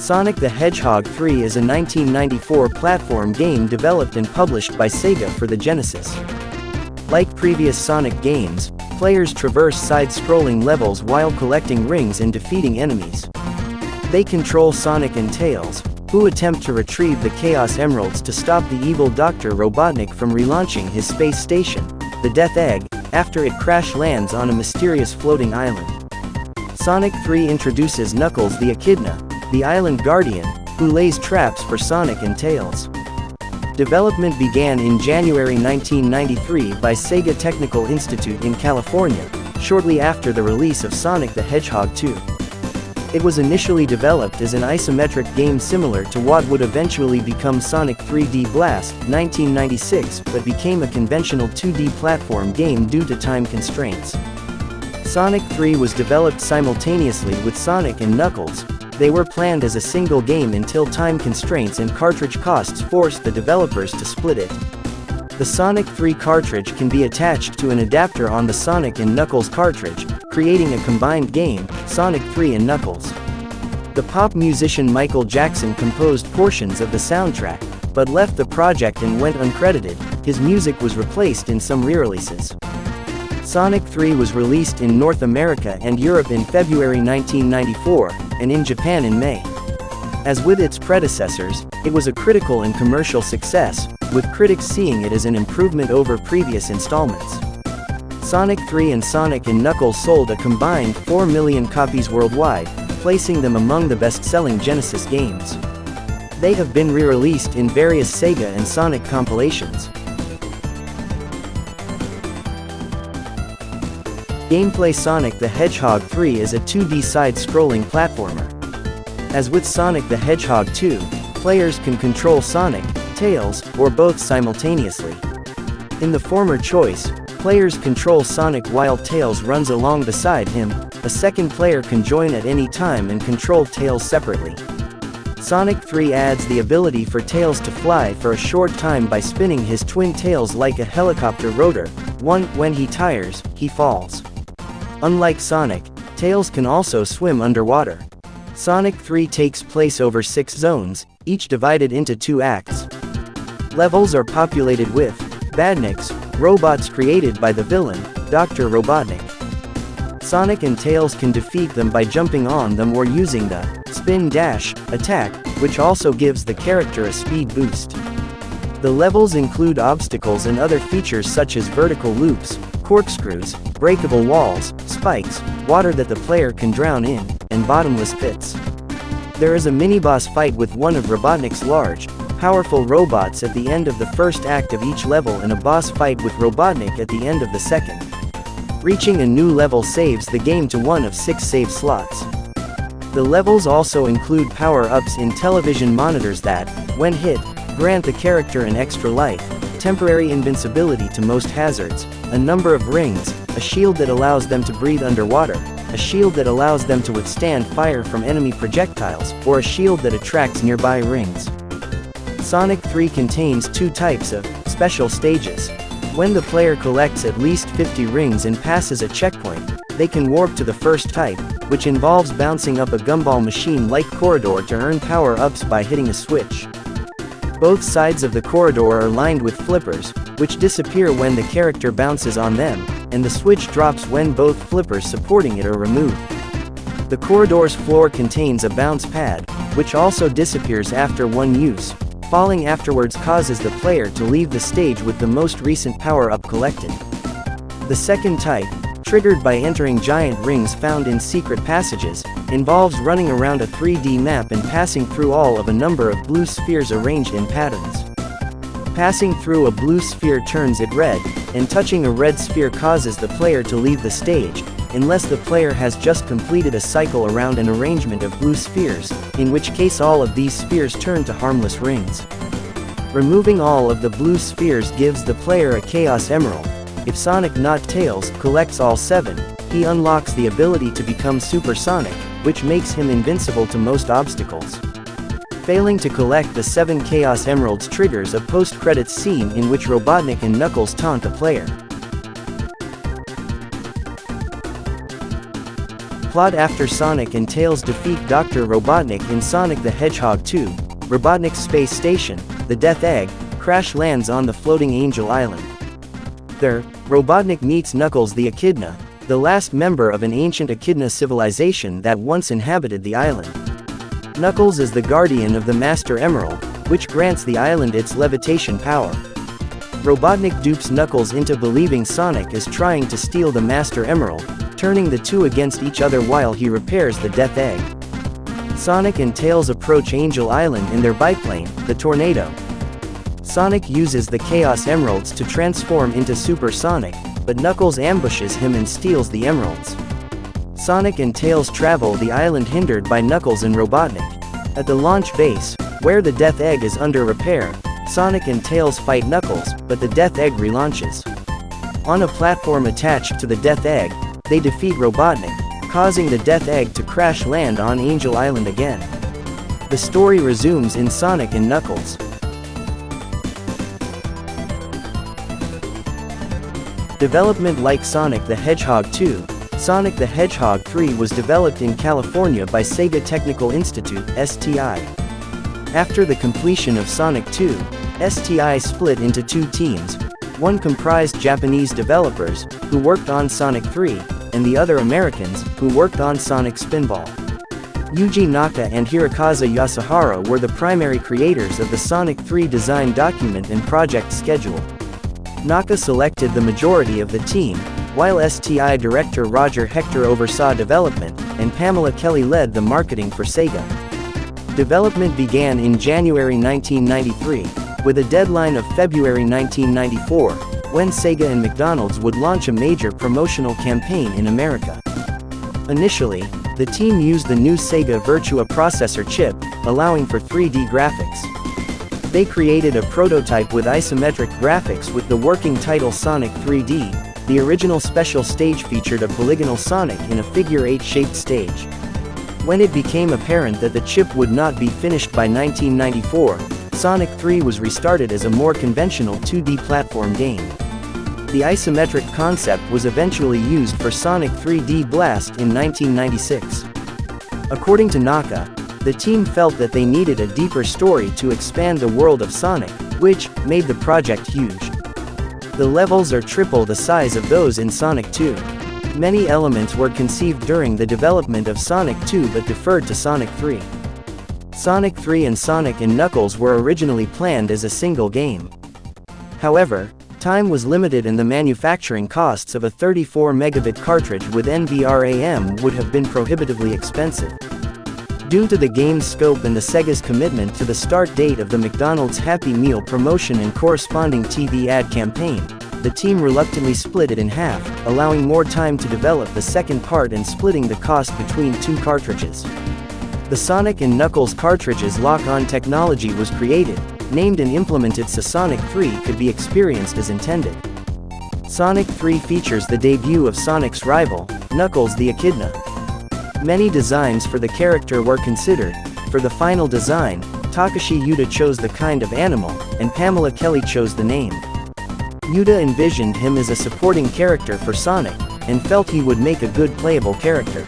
Sonic the Hedgehog 3 is a 1994 platform game developed and published by Sega for the Genesis. Like previous Sonic games, players traverse side-scrolling levels while collecting rings and defeating enemies. They control Sonic and Tails, who attempt to retrieve the Chaos Emeralds to stop the evil Dr. Robotnik from relaunching his space station, the Death Egg, after it crash lands on a mysterious floating island. Sonic 3 introduces Knuckles the Echidna, the island guardian, who lays traps for Sonic and Tails. Development began in January 1993 by Sega Technical Institute in California, shortly after the release of Sonic the Hedgehog 2. It was initially developed as an isometric game similar to what would eventually become Sonic 3D Blast, 1996, but became a conventional 2D platform game due to time constraints. Sonic 3 was developed simultaneously with Sonic and Knuckles. They were planned as a single game until time constraints and cartridge costs forced the developers to split it. The Sonic 3 cartridge can be attached to an adapter on the Sonic and Knuckles cartridge, creating a combined game, Sonic 3 and Knuckles. The pop musician Michael Jackson composed portions of the soundtrack, but left the project and went uncredited. His music was replaced in some re-releases. Sonic 3 was released in North America and Europe in February 1994, and in Japan in May. As with its predecessors, it was a critical and commercial success, with critics seeing it as an improvement over previous installments. Sonic 3 and Sonic and Knuckles sold a combined 4 million copies worldwide, placing them among the best-selling Genesis games. They have been re-released in various Sega and Sonic compilations. Gameplay: Sonic the Hedgehog 3 is a 2D side-scrolling platformer. As with Sonic the Hedgehog 2, players can control Sonic, Tails, or both simultaneously. In the former choice, players control Sonic while Tails runs along beside him. A second player can join at any time and control Tails separately. Sonic 3 adds the ability for Tails to fly for a short time by spinning his twin tails like a helicopter rotor. When he tires, he falls. Unlike Sonic, Tails can also swim underwater. Sonic 3 takes place over 6 zones, each divided into 2 acts. Levels are populated with badniks, robots created by the villain, Dr. Robotnik. Sonic and Tails can defeat them by jumping on them or using the spin dash attack, which also gives the character a speed boost. The levels include obstacles and other features such as vertical loops, corkscrews, breakable walls, spikes, water that the player can drown in, and bottomless pits. There is a mini-boss fight with one of Robotnik's large, powerful robots at the end of the first act of each level and a boss fight with Robotnik at the end of the second. Reaching a new level saves the game to one of 6 save slots. The levels also include power-ups in television monitors that, when hit, grant the character an extra life, temporary invincibility to most hazards, a number of rings, a shield that allows them to breathe underwater, a shield that allows them to withstand fire from enemy projectiles, or a shield that attracts nearby rings. Sonic 3 contains 2 types of special stages. When the player collects at least 50 rings and passes a checkpoint, they can warp to the first type, which involves bouncing up a gumball machine-like corridor to earn power-ups by hitting a switch. Both sides of the corridor are lined with flippers, which disappear when the character bounces on them, and the switch drops when both flippers supporting it are removed. The corridor's floor contains a bounce pad, which also disappears after one use. Falling afterwards causes the player to leave the stage with the most recent power-up collected. The second type, triggered by entering giant rings found in secret passages, involves running around a 3D map and passing through all of a number of blue spheres arranged in patterns. Passing through a blue sphere turns it red, and touching a red sphere causes the player to leave the stage, unless the player has just completed a cycle around an arrangement of blue spheres, in which case all of these spheres turn to harmless rings. Removing all of the blue spheres gives the player a Chaos Emerald. If Sonic, not Tails, collects all 7, he unlocks the ability to become Super Sonic, which makes him invincible to most obstacles. Failing to collect the 7 Chaos Emeralds triggers a post-credits scene in which Robotnik and Knuckles taunt the player. Plot: after Sonic and Tails defeat Dr. Robotnik in Sonic the Hedgehog 2, Robotnik's space station, the Death Egg, crash lands on the floating Angel Island. There, Robotnik meets Knuckles the Echidna, the last member of an ancient Echidna civilization that once inhabited the island. Knuckles is the guardian of the Master Emerald, which grants the island its levitation power. Robotnik dupes Knuckles into believing Sonic is trying to steal the Master Emerald, turning the two against each other while he repairs the Death Egg. Sonic and Tails approach Angel Island in their biplane, the Tornado. Sonic uses the Chaos Emeralds to transform into Super Sonic, but Knuckles ambushes him and steals the emeralds. Sonic and Tails travel the island hindered by Knuckles and Robotnik. At the launch base, where the Death Egg is under repair, Sonic and Tails fight Knuckles, but the Death Egg relaunches. On a platform attached to the Death Egg, they defeat Robotnik, causing the Death Egg to crash land on Angel Island again. The story resumes in Sonic and Knuckles. Development: like Sonic the Hedgehog 2, Sonic the Hedgehog 3 was developed in California by Sega Technical Institute, STI. After the completion of Sonic 2, STI split into two teams. One comprised Japanese developers, who worked on Sonic 3, and the other Americans, who worked on Sonic Spinball. Yuji Naka and Hirokazu Yasuhara were the primary creators of the Sonic 3 design document and project schedule. Naka selected the majority of the team, while STI director Roger Hector oversaw development, and Pamela Kelly led the marketing for Sega. Development began in January 1993, with a deadline of February 1994, when Sega and McDonald's would launch a major promotional campaign in America. Initially, the team used the new Sega Virtua processor chip, allowing for 3D graphics. They created a prototype with isometric graphics with the working title Sonic 3D. The original special stage featured a polygonal Sonic in a figure-8 shaped stage. When it became apparent that the chip would not be finished by 1994, Sonic 3 was restarted as a more conventional 2D platform game. The isometric concept was eventually used for Sonic 3D Blast in 1996. According to Naka, the team felt that they needed a deeper story to expand the world of Sonic, which made the project huge. The levels are triple the size of those in Sonic 2. Many elements were conceived during the development of Sonic 2 but deferred to Sonic 3. Sonic 3 and Sonic and Knuckles were originally planned as a single game. However, time was limited and the manufacturing costs of a 34 megabit cartridge with NVRAM would have been prohibitively expensive. Due to the game's scope and the Sega's commitment to the start date of the McDonald's Happy Meal promotion and corresponding TV ad campaign, the team reluctantly split it in half, allowing more time to develop the second part and splitting the cost between two cartridges. The Sonic and Knuckles cartridge's lock-on technology was created, named and implemented so Sonic 3 could be experienced as intended. Sonic 3 features the debut of Sonic's rival, Knuckles the Echidna. Many designs for the character were considered. For the final design, Takashi Yuta chose the kind of animal, and Pamela Kelly chose the name. Yuta envisioned him as a supporting character for Sonic, and felt he would make a good playable character.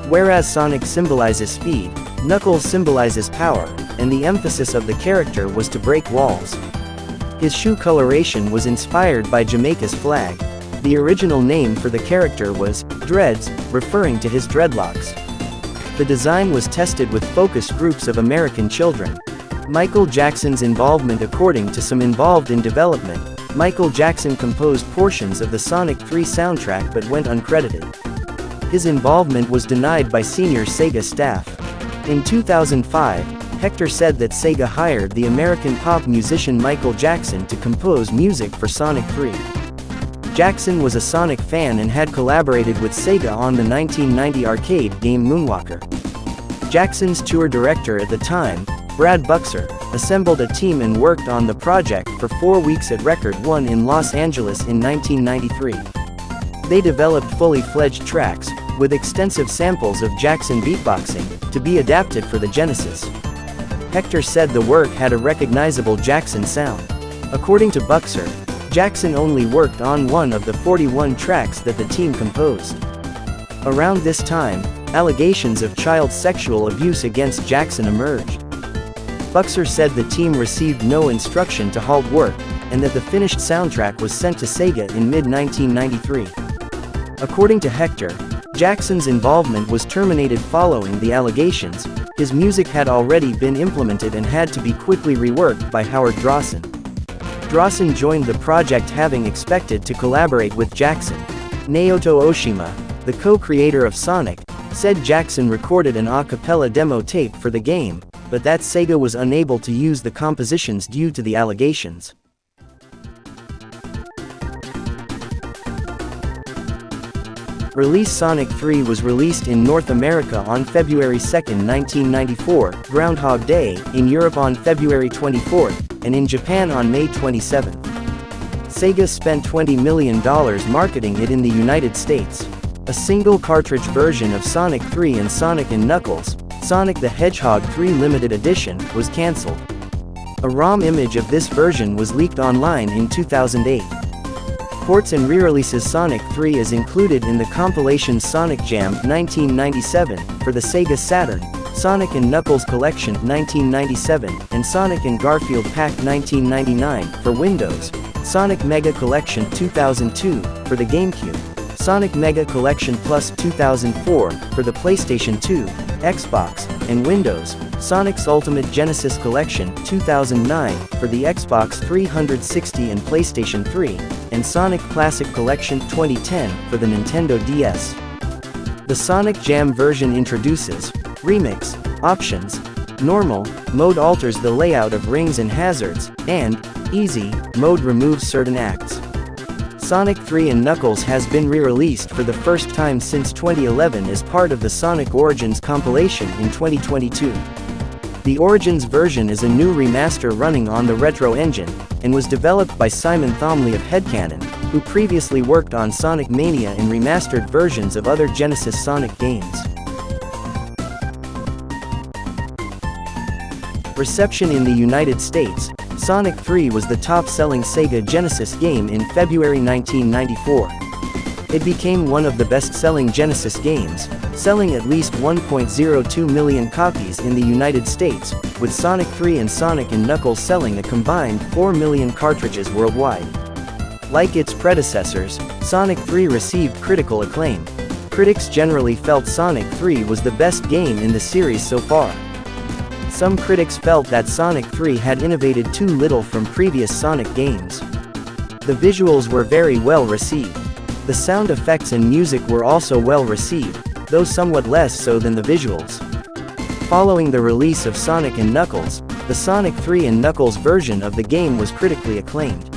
Whereas Sonic symbolizes speed, Knuckles symbolizes power, and the emphasis of the character was to break walls. His shoe coloration was inspired by Jamaica's flag. The original name for the character was Dreads, referring to his dreadlocks. The design was tested with focus groups of American children. Michael Jackson's involvement. According to some involved in development, Michael Jackson composed portions of the Sonic 3 soundtrack but went uncredited. His involvement was denied by senior Sega staff. In 2005, Hector said that Sega hired the American pop musician Michael Jackson to compose music for Sonic 3. Jackson was a Sonic fan and had collaborated with Sega on the 1990 arcade game Moonwalker. Jackson's tour director at the time, Brad Buxer, assembled a team and worked on the project for 4 weeks at Record One in Los Angeles in 1993. They developed fully fledged tracks, with extensive samples of Jackson beatboxing, to be adapted for the Genesis. Hector said the work had a recognizable Jackson sound. According to Buxer, Jackson only worked on one of the 41 tracks that the team composed. Around this time, allegations of child sexual abuse against Jackson emerged. Buxer said the team received no instruction to halt work, and that the finished soundtrack was sent to Sega in mid-1993. According to Hector, Jackson's involvement was terminated following the allegations. His music had already been implemented and had to be quickly reworked by Howard Drawson. Drawson joined the project having expected to collaborate with Jackson. Naoto Oshima, the co-creator of Sonic, said Jackson recorded an a cappella demo tape for the game, but that Sega was unable to use the compositions due to the allegations. Release Sonic 3 was released in North America on February 2, 1994, Groundhog Day, in Europe on February 24, and in Japan on May 27. Sega spent $20 million marketing it in the United States. A single cartridge version of Sonic 3 and Sonic & Knuckles, Sonic the Hedgehog 3 Limited Edition, was cancelled. A ROM image of this version was leaked online in 2008. Ports and re-releases. Sonic 3 is included in the compilation Sonic Jam 1997 for the Sega Saturn, Sonic & Knuckles Collection 1997, and Sonic & Garfield Pack 1999 for Windows, Sonic Mega Collection 2002 for the GameCube, Sonic Mega Collection Plus 2004 for the PlayStation 2, Xbox, and Windows, Sonic's Ultimate Genesis Collection 2009 for the Xbox 360 and PlayStation 3, and Sonic Classic Collection 2010 for the Nintendo DS. The Sonic Jam version introduces Remix options. Normal mode alters the layout of rings and hazards, and Easy mode removes certain acts. Sonic 3 & Knuckles has been re-released for the first time since 2011 as part of the Sonic Origins compilation in 2022. The Origins version is a new remaster running on the Retro engine, and was developed by Simon Thomley of Headcanon, who previously worked on Sonic Mania and remastered versions of other Genesis Sonic games. Reception in the United States. Sonic 3 was the top-selling Sega Genesis game in February 1994. It became one of the best-selling Genesis games, selling at least 1.02 million copies in the United States, with Sonic 3 and Sonic & Knuckles selling a combined 4 million cartridges worldwide. Like its predecessors, Sonic 3 received critical acclaim. Critics generally felt Sonic 3 was the best game in the series so far. Some critics felt that Sonic 3 had innovated too little from previous Sonic games. The visuals were very well received. The sound effects and music were also well received, though somewhat less so than the visuals. Following the release of Sonic & Knuckles, the Sonic 3 & Knuckles version of the game was critically acclaimed.